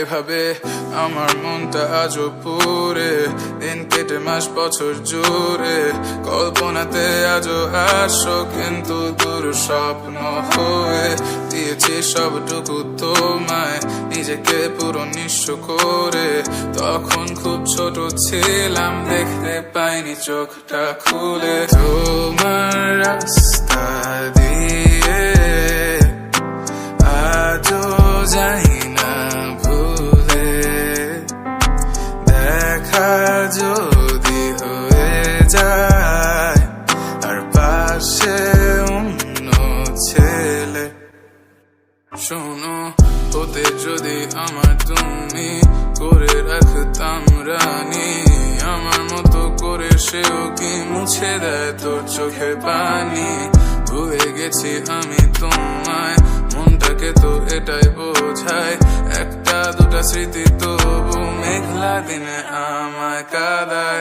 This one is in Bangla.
এভাবে আমার মনটা আজও পুরে, দিন কেটে মাস বছর জুড়ে। কল্পনাতে আজও আসো, কিন্তু দূর স্বপ্ন হয়ে দিয়েছি সবটুকু তোমায়, নিজেকে পুরো নিঃস্ব করে। তখন খুব ছোট ছিলাম, দেখতে পাইনি চোখটা খুলে। তোমার রাস্তা দিয়ে আজও যাই না ভুলে, দেখা যদি হয়ে যায় আর পাশে অন্য ছেলে। শোনো, হতে যদি আমার তুমি করে রাখতাম রানী, আমার মতো করে সেও কি মুছে দেয় তোর চোখের পানি। ভুলে গেছি আমি তোমায়, মনটাকে তো এটাই বোঝায়। একটা দুটা স্মৃতি তবু মেঘলা দিনে আমায় কাঁদায়।